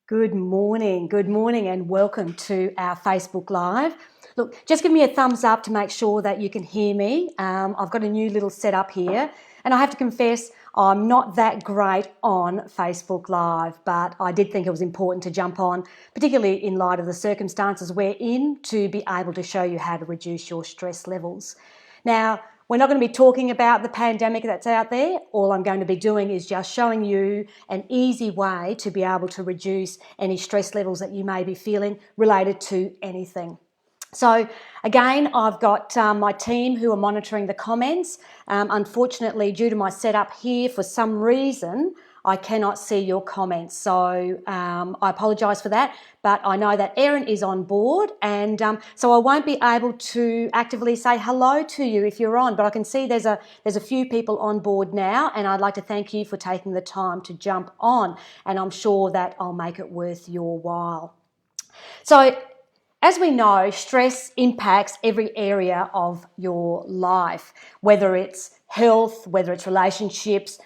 Good morning, and welcome to our Facebook Live. Look, just give me a thumbs up to make sure that you can hear me. I've got a new little setup here, and I have to confess I'm not that great on Facebook Live, but I did think it was important to jump on, particularly in light of the circumstances we're in, to be able to show you how to reduce your stress levels. Now, we're not going to be talking about the pandemic that's out there. All I'm going to be doing is just showing you an easy way to be able to reduce any stress levels that you may be feeling related to anything. So again, I've got my team who are monitoring the comments. Unfortunately, due to my setup here, for some reason, I cannot see your comments. So I apologise for that, but I know that Erin is on board, and so I won't be able to actively say hello to you if you're on, but I can see there's a few people on board now, and I'd like to thank you for taking the time to jump on, and I'm sure that I'll make it worth your while. So, as we know, stress impacts every area of your life, whether it's health, whether it's relationships,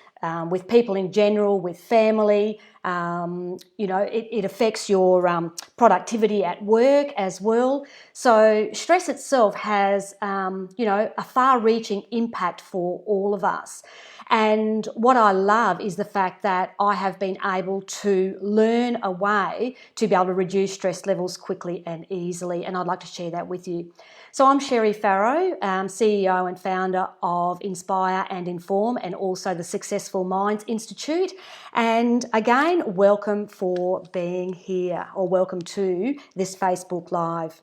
with people in general, with family. It affects your productivity at work as well. So stress itself has, a far-reaching impact for all of us. And what I love is the fact that I have been able to learn a way to be able to reduce stress levels quickly and easily, and I'd like to share that with you. So I'm Farrow, CEO and founder of Inspire and Inform, and also the Successful Minds Institute. And again, welcome for being here, or welcome to this Facebook Live.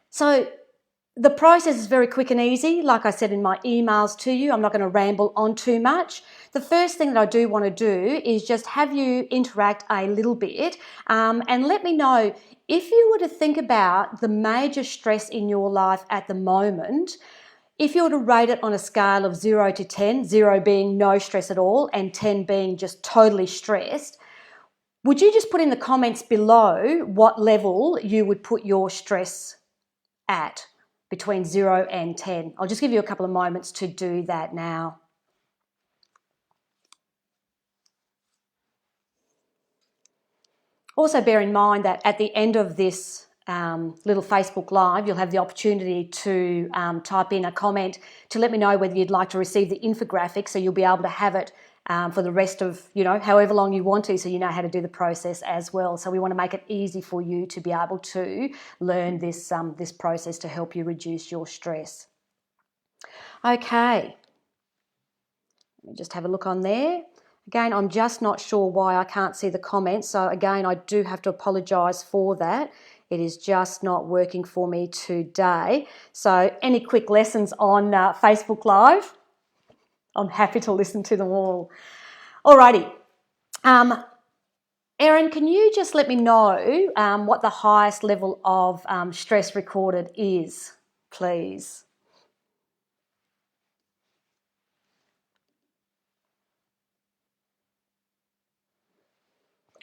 So the process is very quick and easy. Like I said in my emails to you, I'm not going to ramble on too much. The first thing that I do want to do is just have you interact a little bit and let me know if you were to think about the major stress in your life at the moment. If you were to rate it on a scale of 0 to 10, 0 being no stress at all and 10 being just totally stressed, would you just put in the comments below what level you would put your stress at? Between 0 and 10. I'll just give you a couple of moments to do that now. Also bear in mind that at the end of this little Facebook Live, you'll have the opportunity to type in a comment to let me know whether you'd like to receive the infographic, so you'll be able to have it for the rest of, however long you want to, so you know how to do the process as well. So we want to make it easy for you to be able to learn this process to help you reduce your stress. Okay, let me just have a look on there. Again, I'm just not sure why I can't see the comments, so again, I do have to apologise for that. It is just not working for me today. So any quick lessons on Facebook Live? I'm happy to listen to them all. Alrighty. Erin, can you just let me know what the highest level of stress recorded is, please?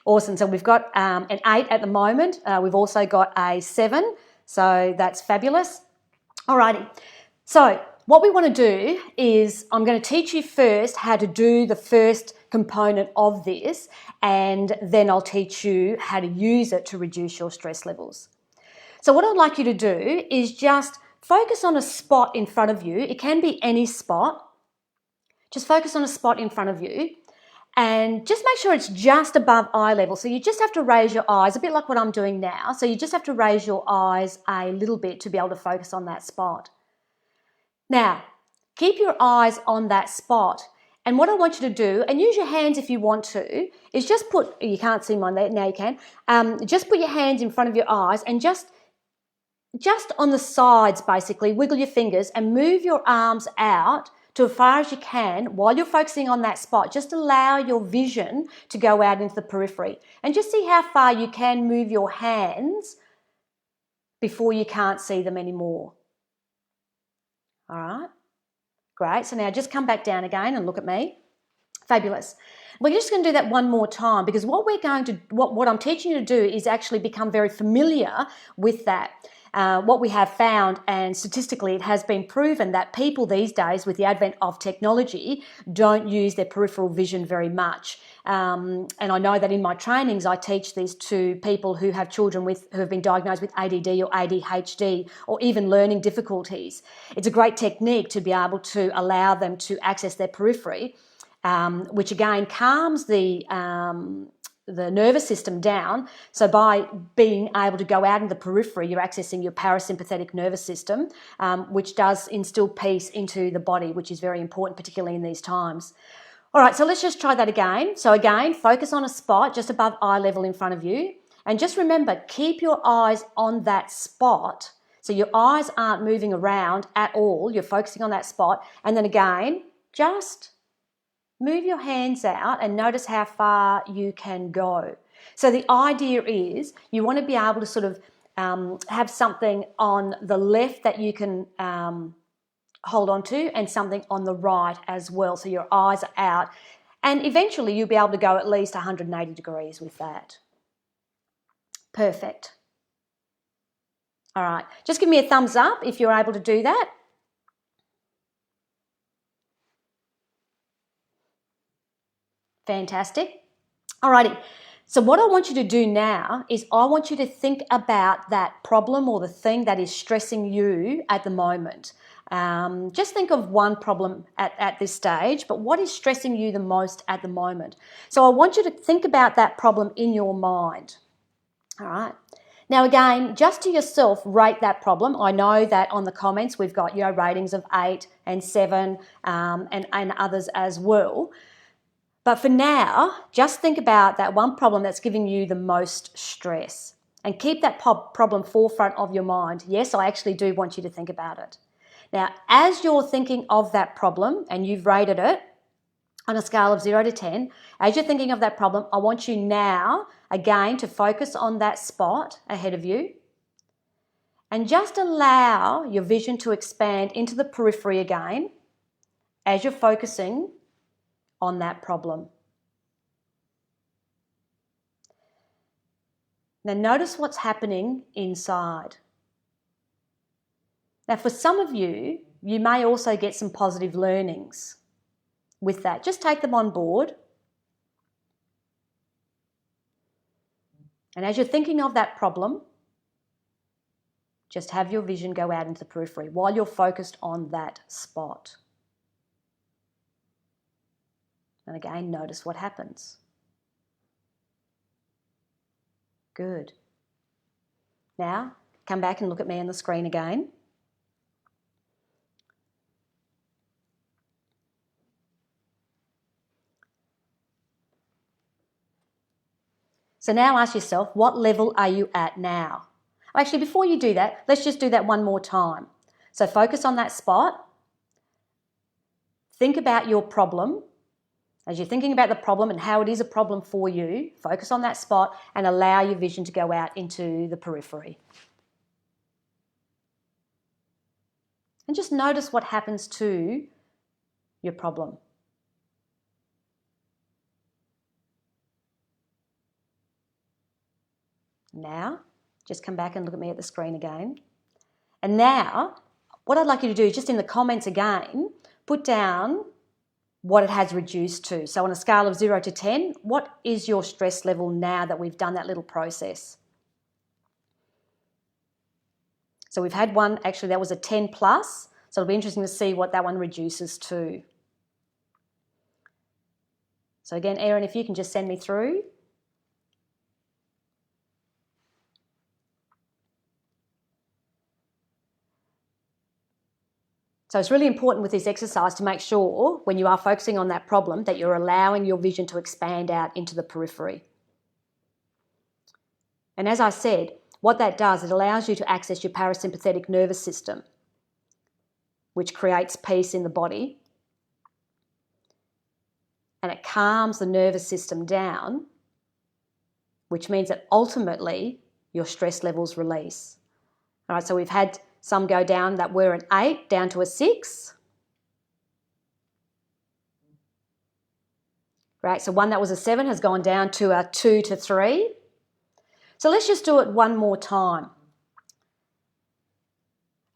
Awesome. So we've got an 8 at the moment. We've also got a 7. So that's fabulous. Alrighty. So what we want to do is I'm going to teach you first how to do the first component of this, and then I'll teach you how to use it to reduce your stress levels. So what I'd like you to do is just focus on a spot in front of you. It can be any spot. Just focus on a spot in front of you and just make sure it's just above eye level. So you just have to raise your eyes, a bit like what I'm doing now. So you just have to raise your eyes a little bit to be able to focus on that spot. Now, keep your eyes on that spot. And what I want you to do, and use your hands if you want to, is just put, you can't see mine there, now you can, just put your hands in front of your eyes and just on the sides basically, wiggle your fingers and move your arms out to as far as you can while you're focusing on that spot. Just allow your vision to go out into the periphery and just see how far you can move your hands before you can't see them anymore. All right, great. So now just come back down again and look at me. Fabulous. We're just going to do that one more time, because what I'm teaching you to do is actually become very familiar with that. what we have found, and statistically it has been proven, that people these days with the advent of technology don't use their peripheral vision very much. And I know that in my trainings I teach this to people who have children who have been diagnosed with ADD or ADHD or even learning difficulties. It's a great technique to be able to allow them to access their periphery, which again calms the nervous system down. So by being able to go out in the periphery, you're accessing your parasympathetic nervous system, which does instill peace into the body, which is very important, particularly in these times. All right, so let's just try that again. So again, focus on a spot just above eye level in front of you. And just remember, keep your eyes on that spot. So your eyes aren't moving around at all. You're focusing on that spot. And then again, just move your hands out and notice how far you can go. So the idea is you want to be able to sort of have something on the left that you can hold on to and something on the right as well. So your eyes are out. And eventually you'll be able to go at least 180 degrees with that. Perfect. All right. Just give me a thumbs up if you're able to do that. Fantastic. Alrighty, so what I want you to do now is I want you to think about that problem or the thing that is stressing you at the moment. Just think of one problem at this stage, but what is stressing you the most at the moment? So I want you to think about that problem in your mind. All right. Now again, just to yourself, rate that problem. I know that on the comments we've got ratings of 8 and 7 and others as well. But for now, just think about that one problem that's giving you the most stress and keep that problem forefront of your mind. Yes, I actually do want you to think about it. Now, as you're thinking of that problem and you've rated it on a scale of 0 to 10, as you're thinking of that problem, I want you now, again, to focus on that spot ahead of you and just allow your vision to expand into the periphery again as you're focusing on that problem. Now notice what's happening inside. Now for some of you, you may also get some positive learnings with that. Just take them on board. And as you're thinking of that problem, just have your vision go out into the periphery while you're focused on that spot. And again, notice what happens. Good. Now, come back and look at me on the screen again. So now ask yourself, what level are you at now? Actually, before you do that, let's just do that one more time. So focus on that spot. Think about your problem. As you're thinking about the problem and how it is a problem for you, focus on that spot and allow your vision to go out into the periphery. And just notice what happens to your problem. Now, just come back and look at me at the screen again. And now, what I'd like you to do is just in the comments again, put down what it has reduced to. So on a scale of 0 to 10, what is your stress level now that we've done that little process? So we've had one, actually that was a 10 plus, so it'll be interesting to see what that one reduces to. So again, Erin, if you can just send me through. So it's really important with this exercise to make sure when you are focusing on that problem that you're allowing your vision to expand out into the periphery. And as I said, what that does, it allows you to access your parasympathetic nervous system, which creates peace in the body. And it calms the nervous system down, which means that ultimately your stress levels release. All right, so we've had some go down that were an 8 down to a 6. Right, so one that was a 7 has gone down to a 2 to 3. So let's just do it one more time.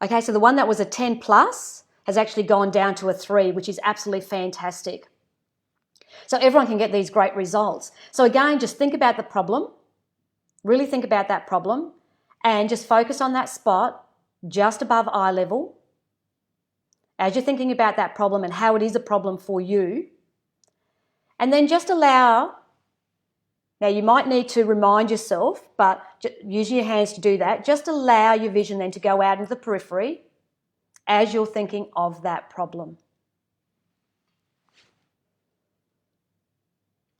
Okay, so the one that was a 10 plus has actually gone down to a 3, which is absolutely fantastic. So everyone can get these great results. So again, just think about the problem, really think about that problem, and just focus on that spot just above eye level. As you're thinking about that problem and how it is a problem for you, and then just allow, now you might need to remind yourself, but using your hands to do that, just allow your vision then to go out into the periphery as you're thinking of that problem.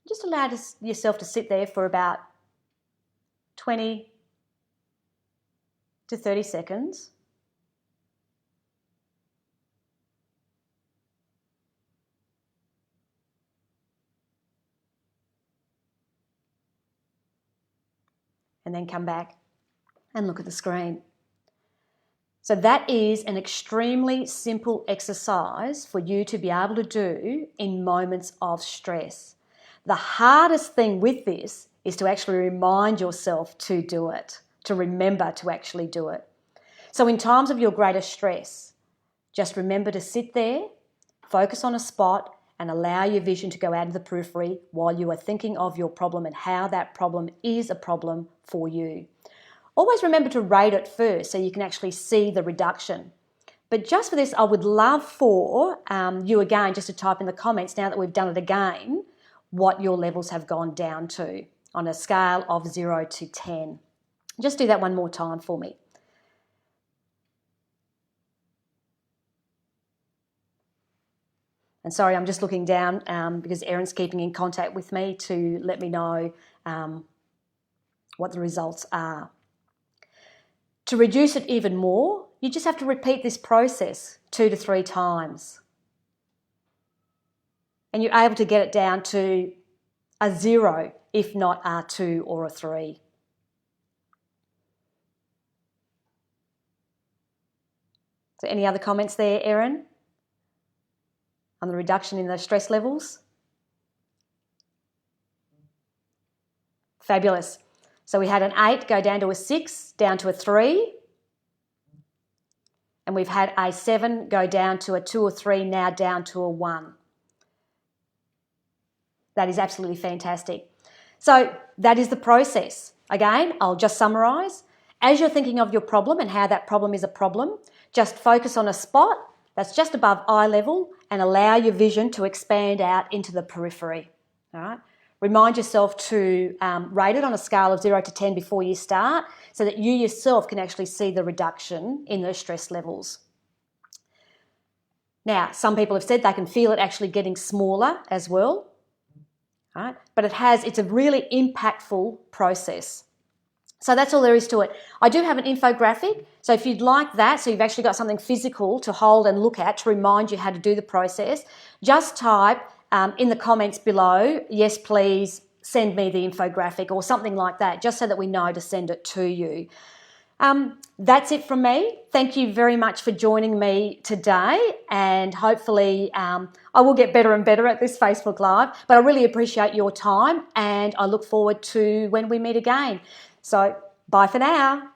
Just allow yourself to sit there for about 20 to 30 seconds. And then come back and look at the screen. So that is an extremely simple exercise for you to be able to do in moments of stress. The hardest thing with this is to actually remind yourself to do it, to remember to actually do it. So in times of your greatest stress, just remember to sit there, focus on a spot, and allow your vision to go out of the periphery while you are thinking of your problem and how that problem is a problem for you. Always remember to rate it first so you can actually see the reduction. But just for this, I would love for you again just to type in the comments, now that we've done it again, what your levels have gone down to on a scale of 0 to 10. Just do that one more time for me. And sorry, I'm just looking down because Erin's keeping in contact with me to let me know what the results are. To reduce it even more, you just have to repeat this process 2 to 3 times. And you're able to get it down to a 0, if not a 2 or a 3. So any other comments there, Erin, on the reduction in those stress levels? Fabulous. So we had an 8 go down to a 6, down to a 3. And we've had a 7 go down to a 2 or 3, now down to a 1. That is absolutely fantastic. So that is the process. Again, I'll just summarise. As you're thinking of your problem and how that problem is a problem, just focus on a spot that's just above eye level and allow your vision to expand out into the periphery. All right? Remind yourself to rate it on a scale of 0 to 10 before you start so that you yourself can actually see the reduction in those stress levels. Now, some people have said they can feel it actually getting smaller as well. All right? But it's a really impactful process. So that's all there is to it. I do have an infographic, so if you'd like that, so you've actually got something physical to hold and look at to remind you how to do the process, just type in the comments below, yes please, send me the infographic or something like that, just so that we know to send it to you. That's it from me. Thank you very much for joining me today, and hopefully I will get better and better at this Facebook Live, but I really appreciate your time and I look forward to when we meet again. So bye for now.